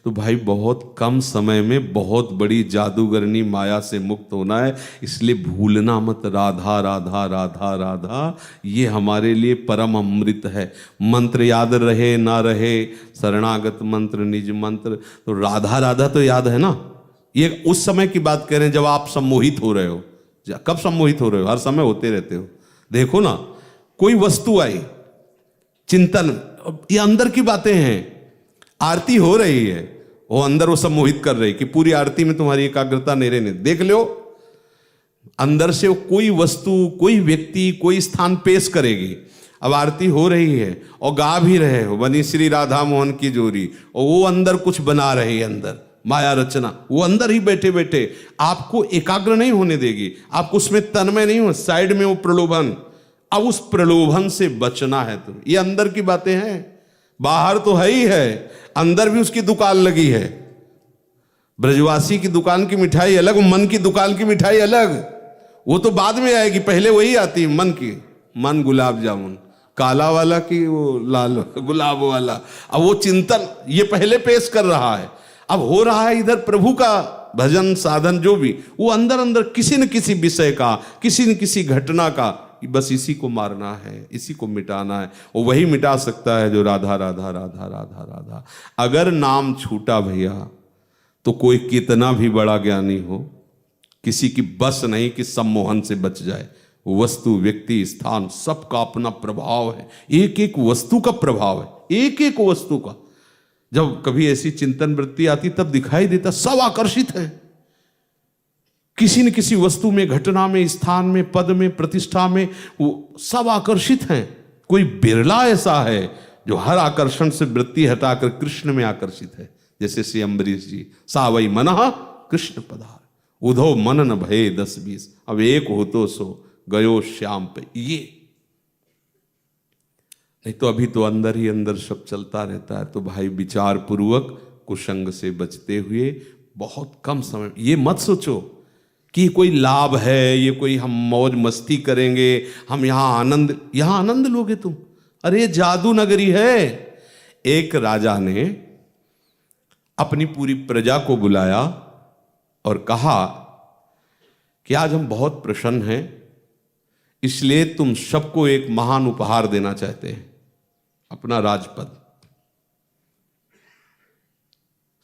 तो भाई बहुत कम समय में बहुत बड़ी जादूगरनी माया से मुक्त होना है, इसलिए भूलना मत राधा राधा राधा राधा। ये हमारे लिए परम अमृत है। मंत्र याद रहे ना रहे, शरणागत मंत्र निज मंत्र, तो राधा राधा तो याद है ना। ये उस समय की बात कह रहे हैं जब आप सम्मोहित हो रहे हो। कब सम्मोहित हो रहे हो? हर समय होते रहते हो। देखो ना, कोई वस्तु आई, चिंतन, ये अंदर की बातें हैं। आरती हो रही है, वो अंदर वो सम्मोहित कर रही कि पूरी आरती में तुम्हारी एकाग्रता नहीं रहने, देख लो अंदर से वो कोई वस्तु, कोई व्यक्ति, कोई स्थान पेश करेगी। अब आरती हो रही है और गा भी रहे हो बनी श्री राधा मोहन की जोरी, और वो अंदर कुछ बना रही है, अंदर माया रचना, वो अंदर ही बैठे बैठे आपको एकाग्र नहीं होने देगी, आपको उसमें तन्मय नहीं हो, साइड में वो प्रलोभन। अब उस प्रलोभन से बचना है तुम। ये अंदर की बातें हैं, बाहर तो है ही है, अंदर भी उसकी दुकान लगी है। ब्रजवासी की दुकान की मिठाई अलग, मन की दुकान की मिठाई अलग, वो तो बाद में आएगी, पहले वही आती है मन की। मन गुलाब जामुन, काला वाला की वो लाल गुलाब वाला। अब वो चिंतन ये पहले पेश कर रहा है, अब हो रहा है इधर प्रभु का भजन साधन, जो भी वो अंदर अंदर किसी न किसी विषय का, किसी न किसी घटना का, बस इसी को मारना है, इसी को मिटाना है। वो वही मिटा सकता है जो राधा राधा राधा राधा राधा। अगर नाम छूटा भैया तो कोई कितना भी बड़ा ज्ञानी हो, किसी की बस नहीं कि सम्मोहन से बच जाए। वस्तु, व्यक्ति, स्थान, सबका अपना प्रभाव है, एक एक वस्तु का प्रभाव है, एक एक वस्तु का। जब कभी ऐसी चिंतन वृत्ति आती तब दिखाई देता सब आकर्षित है किसी न किसी वस्तु में, घटना में, स्थान में, पद में, प्रतिष्ठा में, वो सब आकर्षित हैं। कोई बिरला ऐसा है जो हर आकर्षण से वृत्ति हटाकर कृष्ण में आकर्षित है। जैसे श्री अम्बरीश जी, सावई मनः कृष्ण पधार, उधो मन न भये 10-20, अब एक हो तो सो गयो श्याम पे। ये नहीं तो अभी तो अंदर ही अंदर सब चलता रहता है। तो भाई विचार पूर्वक कुसंग से बचते हुए बहुत कम समय, ये मत सोचो कि कोई लाभ है, ये कोई हम मौज मस्ती करेंगे, हम यहाँ आनंद लोगे तुम। अरे जादू नगरी है। एक राजा ने अपनी पूरी प्रजा को बुलाया और कहा कि आज हम बहुत प्रसन्न हैं, इसलिए तुम सबको एक महान उपहार देना चाहते हैं, अपना राजपद।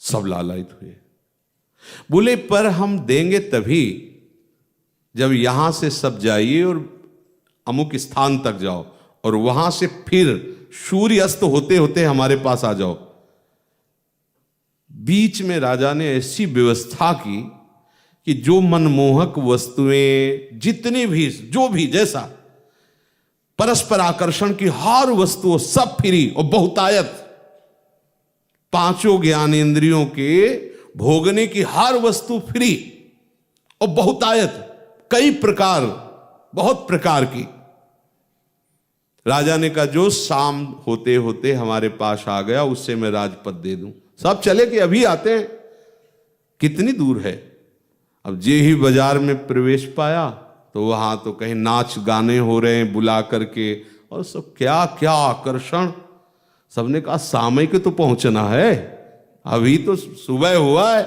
सब लालायित हुए, बोले पर हम देंगे तभी जब यहां से सब जाइए और अमुक स्थान तक जाओ, और वहां से फिर सूर्य अस्त होते होते हमारे पास आ जाओ। बीच में राजा ने ऐसी व्यवस्था की कि जो मनमोहक वस्तुएं, जितनी भी, जो भी जैसा परस्पर आकर्षण की हर वस्तु सब फ्री और बहुतायत। पांचों ज्ञानेंद्रियों के भोगने की हर वस्तु फ्री और बहुतायत, कई प्रकार, बहुत प्रकार की। राजा ने कहा जो शाम होते होते हमारे पास आ गया उससे मैं राजपद दे दूं। सब चले कि अभी आते हैं, कितनी दूर है। अब जे ही बाजार में प्रवेश पाया तो वहां तो कहीं नाच गाने हो रहे हैं बुला करके, और सब क्या क्या आकर्षण। सबने कहा शाम को तो पहुंचना है, अभी तो सुबह हुआ है,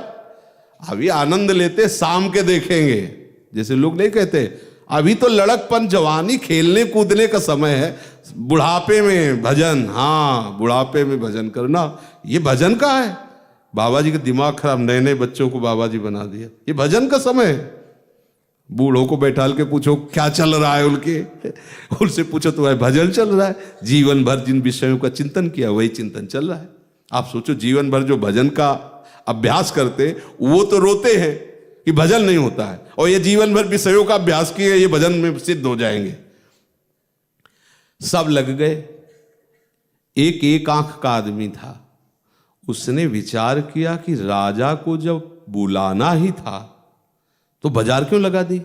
अभी आनंद लेते, शाम के देखेंगे। जैसे लोग नहीं कहते अभी तो लड़कपन, जवानी, खेलने कूदने का समय है, बुढ़ापे में भजन। हाँ, बुढ़ापे में भजन करना, ये भजन का है। बाबा जी का दिमाग खराब, नए नए बच्चों को बाबा जी बना दिया। ये भजन का समय है। बूढ़ों को बैठाल के पूछो क्या चल रहा है, उनसे पूछो तो भाई भजन चल रहा है। जीवन भर जिन विषयों का चिंतन किया वही चिंतन चल रहा है। आप सोचो जीवन भर जो भजन का अभ्यास करते वो तो रोते हैं कि भजन नहीं होता है, और ये जीवन भर विषयों का अभ्यास किए ये भजन में सिद्ध हो जाएंगे। सब लग गए। एक आंख का आदमी था, उसने विचार किया कि राजा को जब बुलाना ही था तो बाजार क्यों लगा दी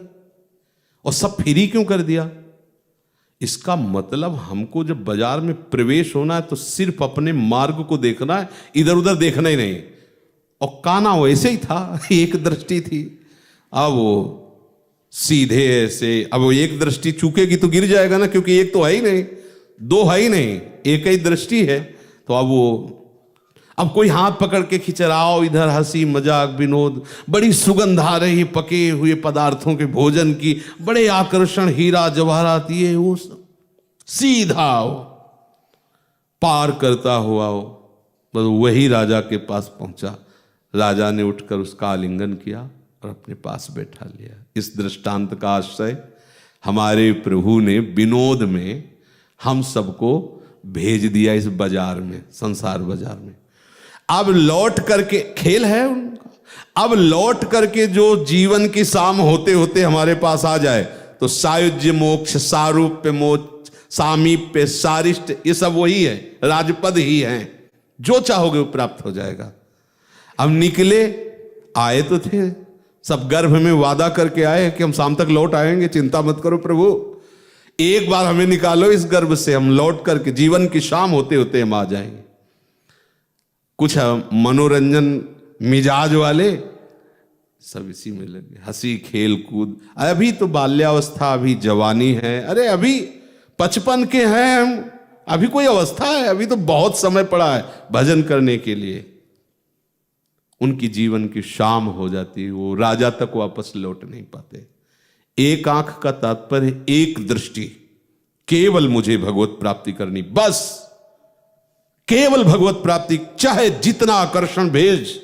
और सब फ्री क्यों कर दिया। इसका मतलब हमको जब बाजार में प्रवेश होना है तो सिर्फ अपने मार्ग को देखना है, इधर उधर देखना ही नहीं। और काना वैसे ही था, एक दृष्टि थी। अब वो सीधे ऐसे, अब वो एक दृष्टि चूकेगी तो गिर जाएगा ना, क्योंकि एक तो है ही नहीं, दो है ही नहीं, एक ही दृष्टि है। तो अब वो अब कोई हाथ पकड़ के खींच रहा, इधर हंसी मजाक विनोद, बड़ी सुगंध आ रही पके हुए पदार्थों के भोजन की, बड़े आकर्षण, हीरा जवाहरात, ये वो सीधा हो पार करता हुआ हो, बस वही राजा के पास पहुंचा। राजा ने उठकर उसका आलिंगन किया और अपने पास बैठा लिया। इस दृष्टांत का आश्रय हमारे प्रभु ने विनोद में हम सबको भेज दिया इस बाजार में, संसार बाजार में। अब लौट करके खेल है उनका, अब लौट करके जो जीवन की शाम होते होते हमारे पास आ जाए तो सायुज्य मोक्ष, सारूप्य मोक्ष, सामीप्य, सारिष्ट, ये सब वही है, राजपद ही है। जो चाहोगे वो प्राप्त हो जाएगा। अब निकले, आए तो थे सब गर्भ में वादा करके आए कि हम शाम तक लौट आएंगे, चिंता मत करो प्रभु, एक बार हमें निकालो इस गर्भ से, हम लौट करके जीवन की शाम होते होते हम आ जाएंगे। कुछ मनोरंजन मिजाज वाले सब इसी में लगे, हंसी खेल कूद। अभी तो बाल्यावस्था, अभी जवानी है, अरे अभी 55 के हैं हम, अभी कोई अवस्था है, अभी तो बहुत समय पड़ा है भजन करने के लिए। उनकी जीवन की शाम हो जाती, वो राजा तक वापस लौट नहीं पाते। एक आंख का तात्पर्य एक दृष्टि, केवल मुझे भगवत प्राप्ति करनी, बस केवल भगवत प्राप्ति, चाहे जितना आकर्षण भेज,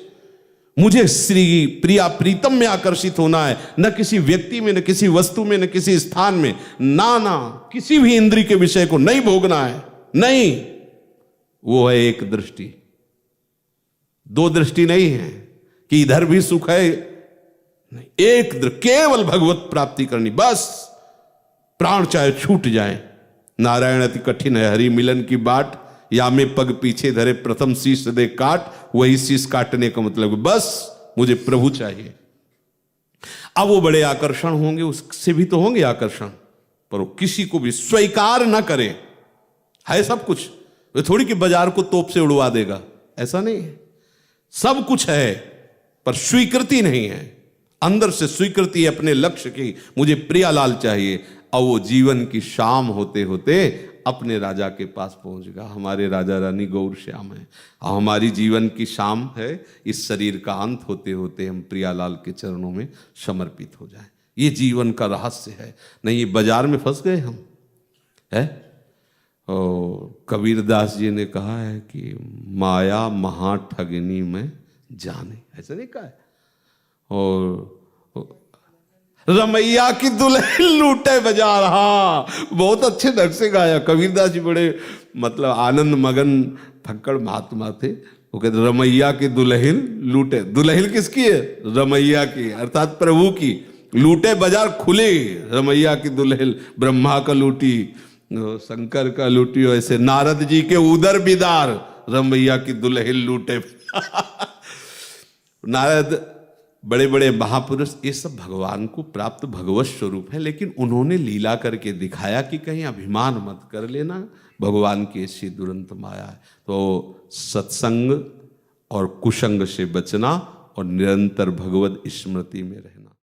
मुझे श्री प्रिया प्रीतम में आकर्षित होना है, न किसी व्यक्ति में, न किसी वस्तु में, न किसी स्थान में, ना किसी भी इंद्रिय के विषय को नहीं भोगना है, नहीं। वो है एक दृष्टि, दो दृष्टि नहीं है कि इधर भी सुख है, नहीं, एक केवल भगवत प्राप्ति करनी, बस प्राण चाहे छूट जाए। नारायण अति कठिन है हरि मिलन की बाट, या में पग पीछे धरे प्रथम शीश दे काट, वही शीश काटने का मतलब बस मुझे प्रभु चाहिए। अब वो बड़े आकर्षण होंगे, उससे भी तो होंगे आकर्षण, पर वो किसी को भी स्वीकार न करे। है सब कुछ, वे थोड़ी कि बाजार को तोप से उड़वा देगा, ऐसा नहीं है। सब कुछ है पर स्वीकृति नहीं है, अंदर से स्वीकृति है अपने लक्ष्य की, मुझे प्रियालाल चाहिए। और वो जीवन की शाम होते होते अपने राजा के पास पहुंचेगा। हमारे राजा रानी गौर श्याम है, और हमारी जीवन की शाम है इस शरीर का अंत होते होते हम प्रियालाल के चरणों में समर्पित हो जाएं। ये जीवन का रहस्य है, नहीं ये बाजार में फंस गए हम है। और कबीरदास जी ने कहा है कि माया महा ठगनी में जाने, ऐसा नहीं कहा है। और रमैया की दुल्हन लूटे बाजार, हाँ बहुत अच्छे ढंग से गाया कबीरदास जी, बड़े मतलब आनंद मगन फक्कड़ महात्मा थे। वो कहते रमैया की दुल्हन लूटे, दुल्हन किसकी है? रमैया की, अर्थात प्रभु की। लूटे बाजार खुले, रमैया की दुल्हन, ब्रह्मा का लूटी, शंकर का लूटी, ऐसे नारद जी के उदर बिदार, रमैया की दुल्हन लूटे। नारद बड़े बड़े महापुरुष, ये सब भगवान को प्राप्त भगवत स्वरूप है, लेकिन उन्होंने लीला करके दिखाया कि कहीं अभिमान मत कर लेना, भगवान की ऐसी दुरंत माया है। तो सत्संग और कुसंग से बचना और निरंतर भगवत स्मृति में रहना।